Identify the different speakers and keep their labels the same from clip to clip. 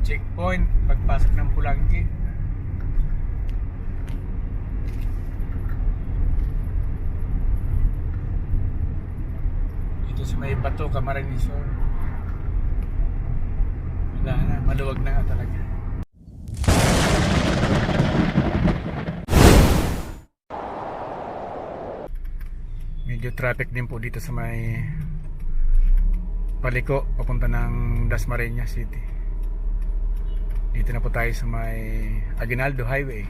Speaker 1: checkpoint pagpasok ng Pulangki. Dito sa may Bato, Camarines Sur. Wala na, maluwag na nga talaga. Medyo traffic din po dito sa may paliko papunta ng Dasmariñas City. Dito na po tayo sa may Aguinaldo Highway.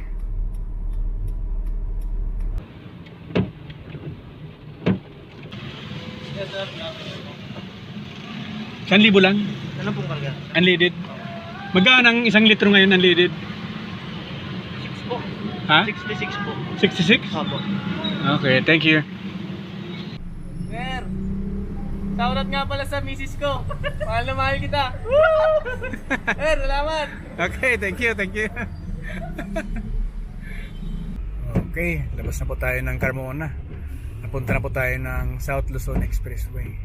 Speaker 1: San libo lang?
Speaker 2: Ano pong karga?
Speaker 1: Unleaded? Magkano ang 1 litro ngayon unleaded?
Speaker 2: 6 po.
Speaker 1: Ha?
Speaker 2: 66 po.
Speaker 1: 66?
Speaker 2: Opo.
Speaker 1: Okay, thank you.
Speaker 2: Mer, shoutout nga pala sa misis ko. Mahal na mahal kita. Mer, salamat.
Speaker 1: Okay, thank you, thank you. Okay, labas na po tayo ng Carmona. Napunta na po tayo ng South Luzon Expressway.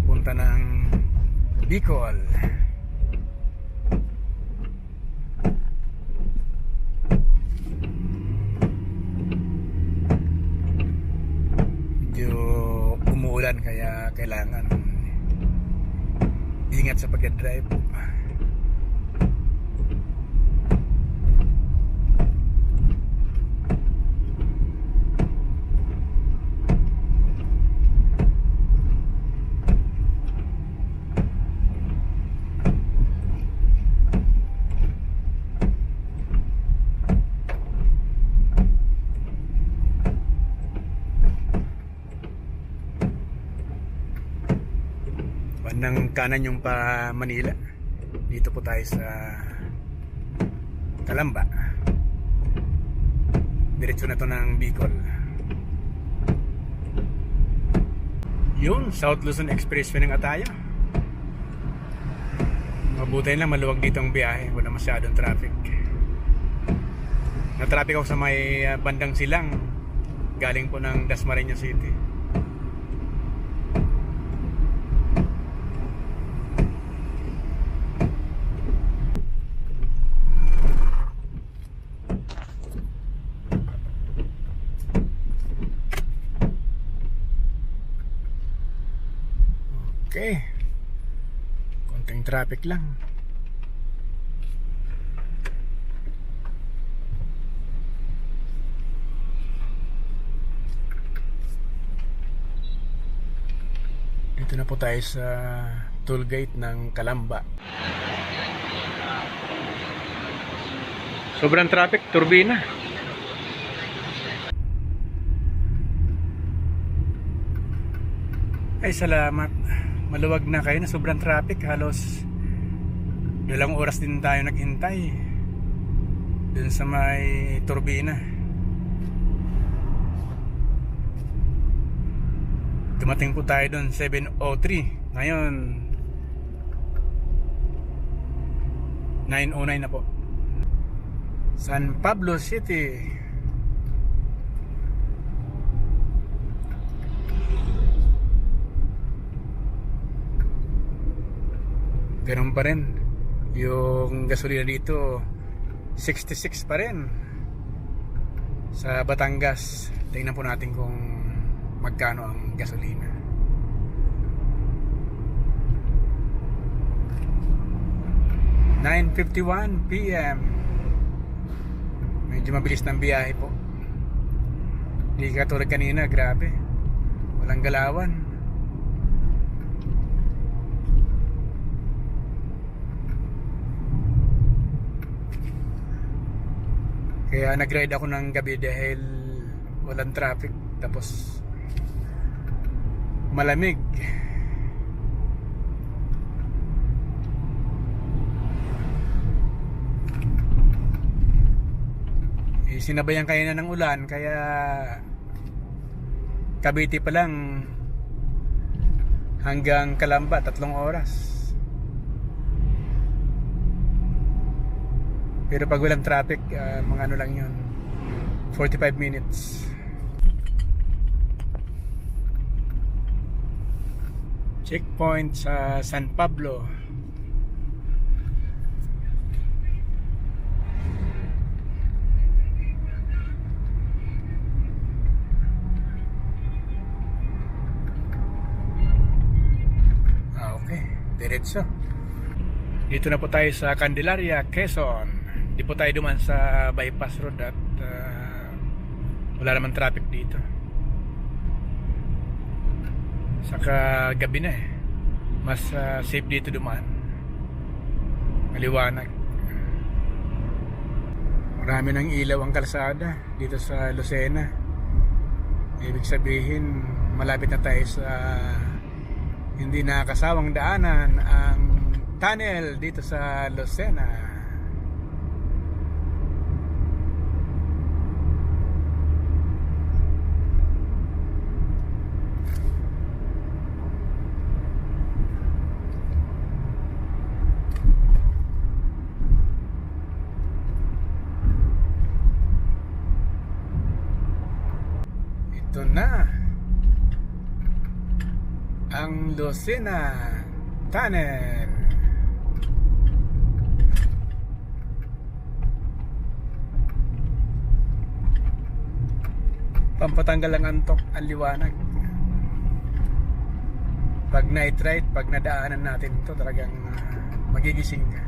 Speaker 1: Napunta ng Bicol. Umuulan kaya kailangan ingat sa pag-drive. Bandang kanan yung pa Manila. Dito po tayo sa Calamba. Diretso na to ng Bicol. Yun, South Luzon Expressway ng Ataya. Mabuti lang, maluwag dito ang biyahe. Wala masyadong traffic. Na-traffic ako sa may bandang silang galing po ng Dasmariñas City. Okay, konting traffic lang. Dito na po tayo sa toll gate ng Calamba. Sobrang traffic, turbina. Ay, salamat. Maluwag na kayo na sobrang traffic. Halos 2 oras din tayo naghintay dun sa may turbina. Dumating po tayo dun 7:03. Ngayon 9:09 na po. San Pablo City. Ganun pa rin. Yung gasolina dito 66 pa rin. Sa Batangas, tingnan po natin kung magkano ang gasolina. (9:51 PM). Medyo mabilis ng biyahe po. Hindi katulad kanina, grabe. Walang galawan. Kaya nag-ride ako ng gabi dahil walang traffic, tapos malamig. Sinabayan kayo na ng ulan, kaya Cavite pa lang hanggang Calamba 3 oras. Pero pag walang traffic, mga ano lang yun, 45 minutes. Checkpoint sa San Pablo. Okay, diretso. Dito na po tayo sa Candelaria, Quezon. Di po tayo duman sa bypass road at wala naman traffic dito. Saka gabi na eh. Mas safe dito dumaan. Maliwanag. Marami ng ilaw ang kalsada dito sa Lucena. Ibig sabihin malapit na tayo sa hindi nakakasawang daanan, ang tunnel dito sa Lucena. Ito na ang Lucena Tunnel. Pampatanggal ang antok, ang liwanag. Pag night ride, pag nadaanan natin ito, talagang magigising ka.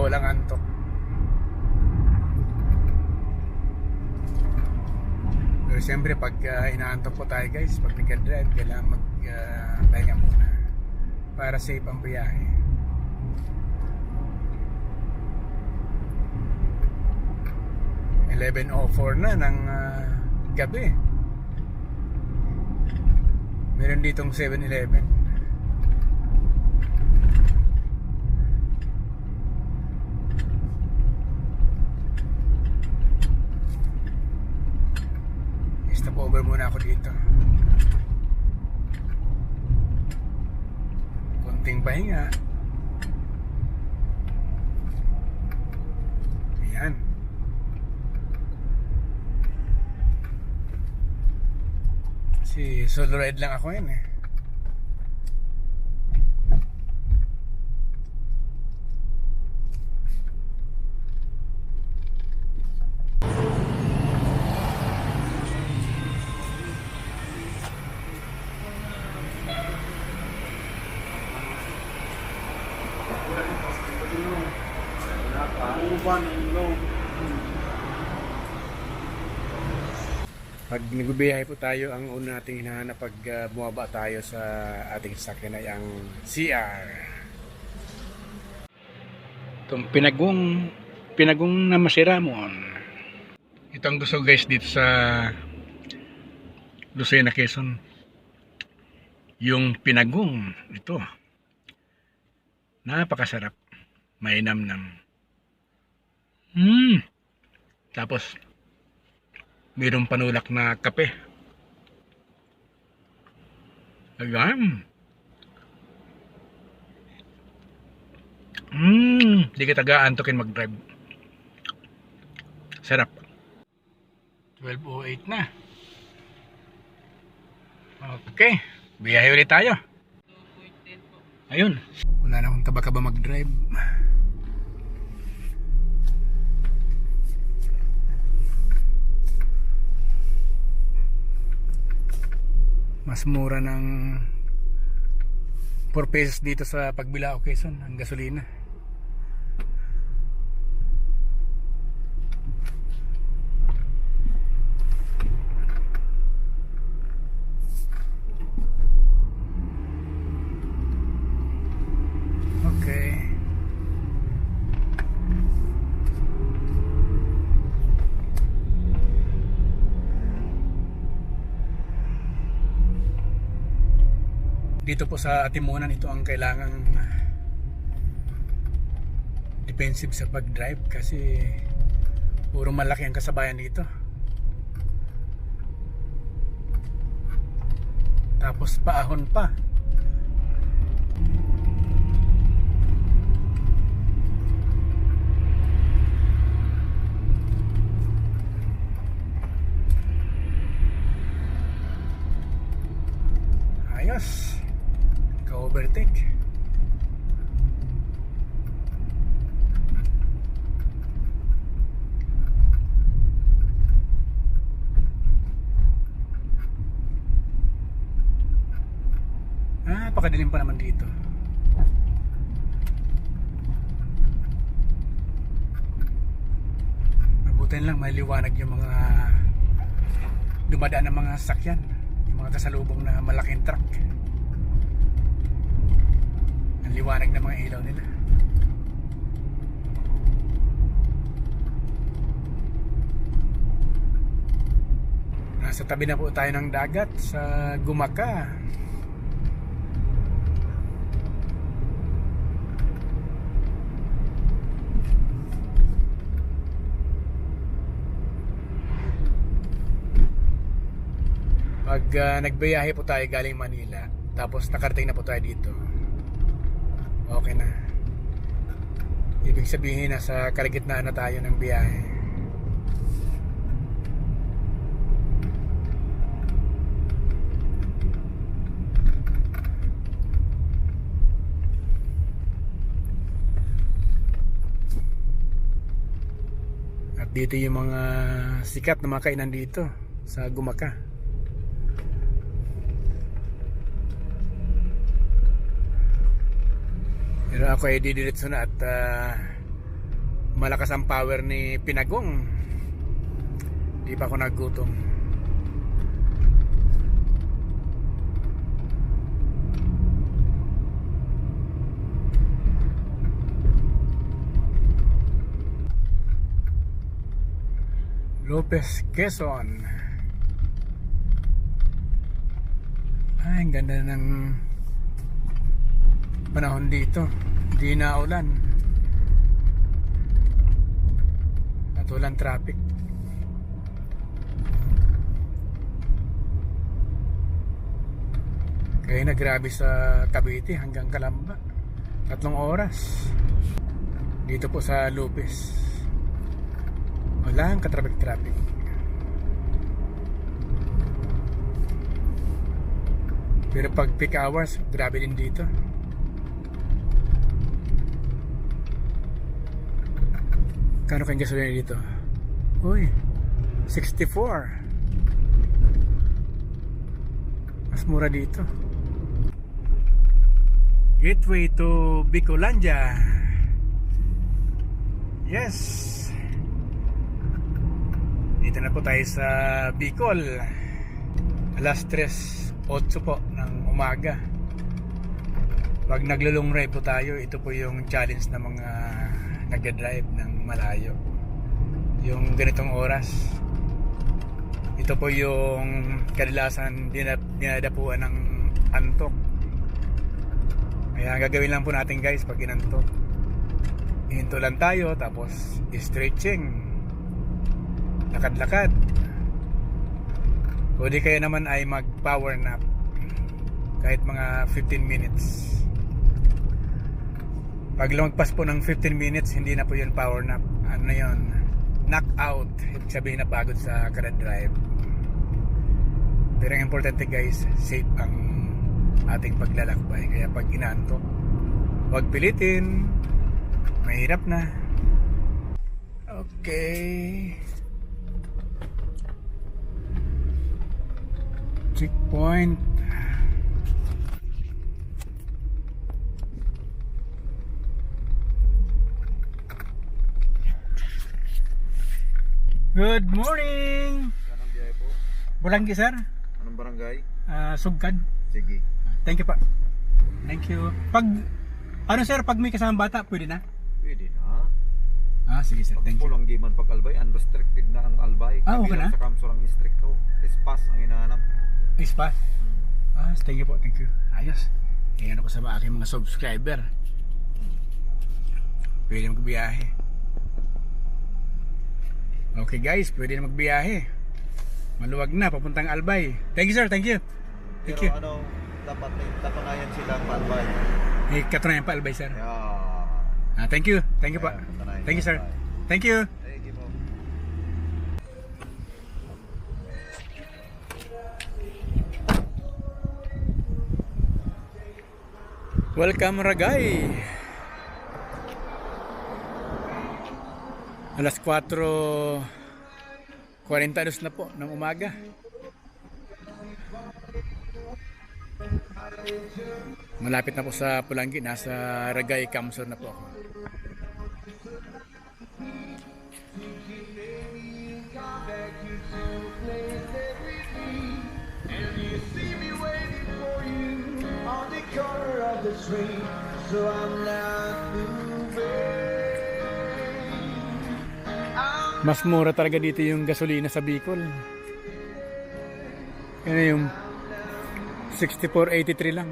Speaker 1: Walang antok. Pero siyempre pag inaantok po tayo guys, pag nag-drive, kailangan magpahinga muna para safe ang biyahe. Uh, 11:04 na ng gabi. Meron ditong 7-Eleven. Stop over muna ako dito. Konting pahinga. Ayan. Kasi solo ride lang ako yan eh. Pag nagbibiyahe po tayo, ang una nating hinahanap pag bumaba tayo sa ating sasakyan ay ang CR. Itong pinagong na Masiramon. Ito ang gusto guys dito sa Lucena, Quezon. Yung pinagong ito. Napakasarap. Mainam-nam. Tapos mayroong panulak na kape. Agam. Di kita gaantokin mag-drive. Sarap. 12:08 na. Okay. Biyahe ulit tayo. Ayun. Wala na akong taba-kaba mag-drive. Mas mura ng 4 pesos dito sa Pagbilao, Quezon ang gasolina. Okay. Dito po sa Atimunan, ito ang kailangang defensive sa pag-drive kasi puro malaki ang kasabayan dito. Tapos paahon pa. Ayos. Ka-overtake. Napakadilim pa naman dito. Mabutin lang maliwanag yung mga dumadaan ng mga sasakyan, yung mga kasalubong na malaking truck. Ang liwanag ng mga ilaw nila. Nasa tabi na po tayo ng dagat sa Gumaka. Pag nagbiyahe po tayo galing Manila, tapos nakarating na po tayo dito, okay na. Ibig sabihin nasa kalagitnaan na tayo ng biyahe. At dito yung mga sikat na mga kainan dito sa Gumaka. Pero ako ay didiretso na at malakas ang power ni Pinagong. Di pa ako nagutom. Lopez, Quezon. Ay, ang ganda ng panahon dito. Di na ulan at walang traffic. Kaya na grabe sa Cavite hanggang Calamba, 3 oras. Dito po sa Lopez walang ka-traffic. Pero pag peak hours, grabe din dito. Kano kayong gasolina dito? Uy, 64. Mas mura dito. Gateway to Bicolandia. Yes. Dito na po tayo sa Bicol. Alas 3:08 po ng umaga. Pag naglo-long ride po tayo, ito po yung challenge ng mga nagda-drive ng malayo. Yung ganitong oras, ito po yung kadalasan dinadapuan ng antok. Kaya gagawin lang po natin guys pag inantok, hinto lang tayo, tapos stretching, lakad-lakad. O di kaya naman ay mag power nap kahit mga 15 minutes. Pag lumagpas po ng 15 minutes, hindi na po yun power nap. Ano na yun? Knockout. Ibig sabihin na pagod sa kada-drive. Pero ang importante guys, safe ang ating paglalakbay. Kaya pag inaantok, huwag pilitin. Mahirap na. Okay. Checkpoint. Good morning!
Speaker 3: Anong biyahe po?
Speaker 1: Bulanggi sir?
Speaker 3: Anong barangay?
Speaker 1: Sugkad.
Speaker 3: Sige.
Speaker 1: Thank you pa. Thank you. Pag, ano sir, pag may kasamang bata, pwede na?
Speaker 3: Pwede na.
Speaker 1: Sige sir, thank you.
Speaker 3: Pagpulang giman pag albay, unrestricted na ang albay.
Speaker 1: Okay na?
Speaker 3: Sa kamsurang strict ko. Espas ang hinahanap.
Speaker 1: Ispa? Thank you po, thank you. Ayos. Ayan ako sa aking mga subscriber. Pwede magbiyahe. Okay guys, pwede na magbiyahe. Maluwag na, papuntang Albay. Thank you sir, thank you. Thank
Speaker 3: Pero
Speaker 1: you.
Speaker 3: ano, dapat may tapanayan silang palbay.
Speaker 1: Eh, katunayan pa, Albay, sir.
Speaker 3: Yeah.
Speaker 1: Thank you. Thank you, pa.
Speaker 3: Yeah, katunayan
Speaker 1: Thank you, sir.
Speaker 3: palbay.
Speaker 1: Thank you.
Speaker 3: Thank you po.
Speaker 1: Welcome, Ragay. Alas 4:42 na po ng umaga. Malapit na po sa Pulangi. Nasa Ragay, Kamsor na po ako.
Speaker 4: On the corner of the street, so I'm not moving.
Speaker 1: Mas mura talaga dito yung gasolina sa Bicol. Yan yung 64.83 lang.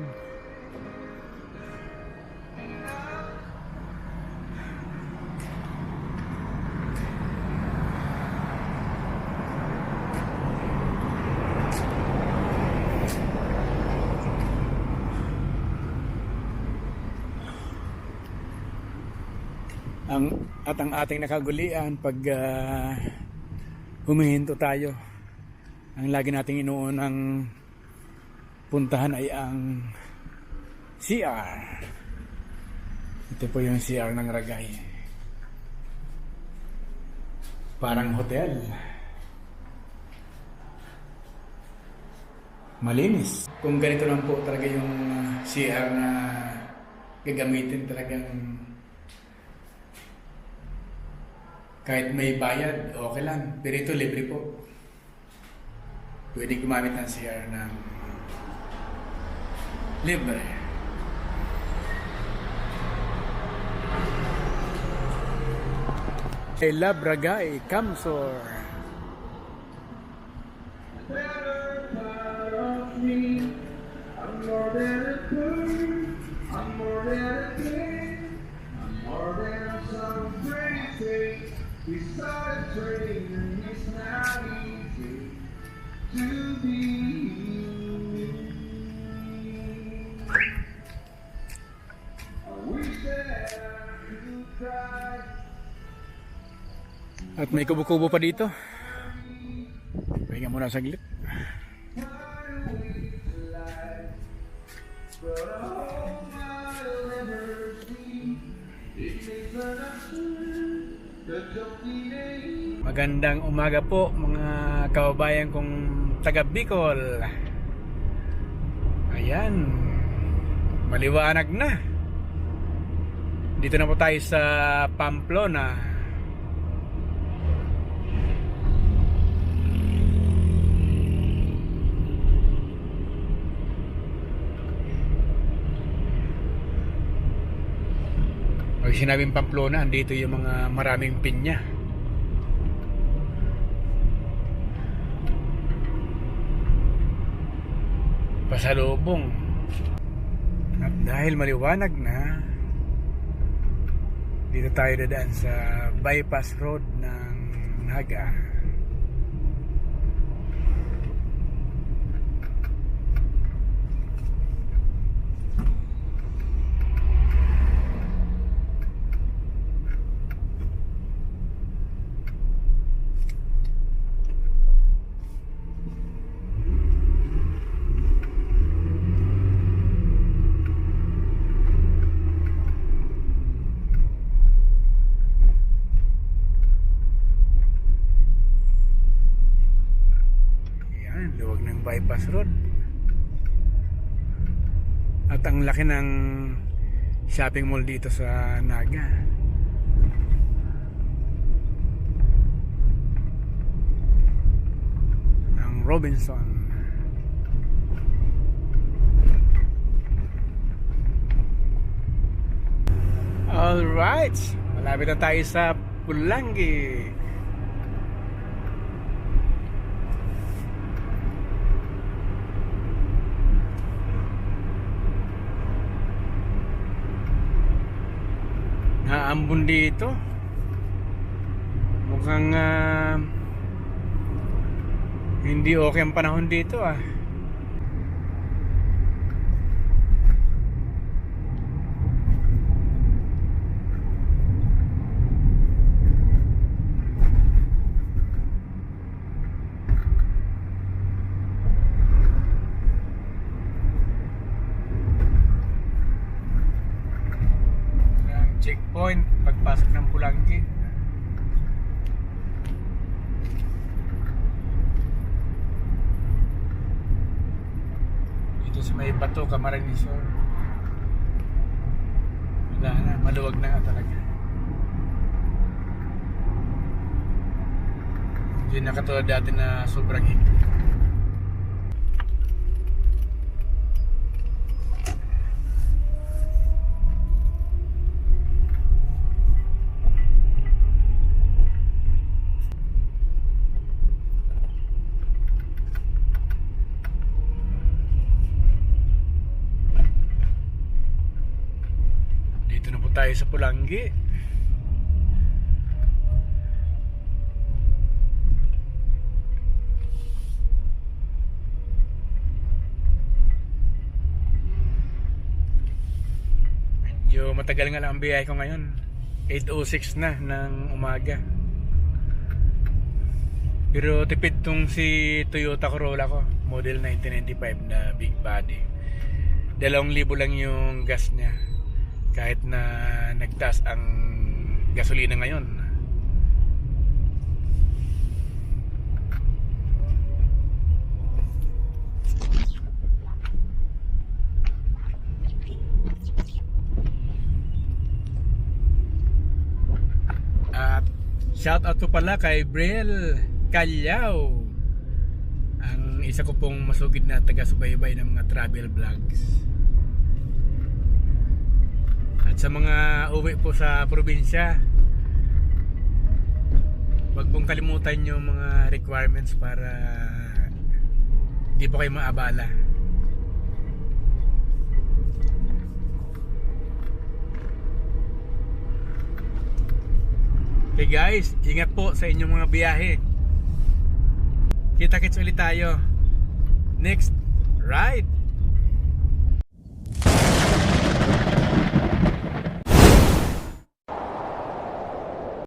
Speaker 1: Ang ating nakagulian pag humihinto tayo, ang lagi nating inuunang puntahan ay ang CR. Ito po yung CR ng Ragay. Parang hotel. Malinis. Kung ganito lang po talaga yung CR na gagamitin, talagang kahit may bayad, okay lang. Pero ito, libre po. Pwede gumamit ng CR ng libre. I love Ragay, Kamsor.
Speaker 4: Better part of me. I'm more than a bird. I'm more than a plane. I'm more than some pretty thing. We started trading and it's not easy to be. I wish that I could cry.
Speaker 1: At may kubo-kubo pa dito. Pahinga muna saglit. Magandang umaga po mga kababayan kong taga Bicol. Ayan, maliwanag na. Dito na po tayo sa Pamplona. Pag sinabing Pamplona, andito yung mga maraming pinya. Pasalubong. At dahil maliwanag na, dito tayo dadaan sa bypass road ng Naga. Luwag ng bypass road. At ang laki ng shopping mall dito sa Naga. Ang Robinson. Alright, malapit na tayo sa Pulangi. Naambon dito. Mukhang hindi okay ang panahon dito ah. checkpoint pagpasok ng Pulangi. Dito sa may Bato, Camarines Sur. Wala na, maluwag na nga talaga. Hindi na katulad dati na sobrang higpit. Dito na po tayo sa Pulangi. Medyo matagal nga lang ang biyahe ko ngayon. 8:06 na ng umaga. Pero tipid tong si Toyota Corolla ko, model 1995 na big body. 2,000 lang yung gas niya. Kahit na nagtaas ang gasolina ngayon. At shout out to pala kay Brel Calyao, ang isa ko pong masugid na taga-subaybay ng mga travel vlogs. At sa mga uwi po sa probinsya, huwag pong kalimutan yung mga requirements para di po kayo maabala. Okay guys, ingat po sa inyong mga biyahe. Kita-kits ulit tayo next ride.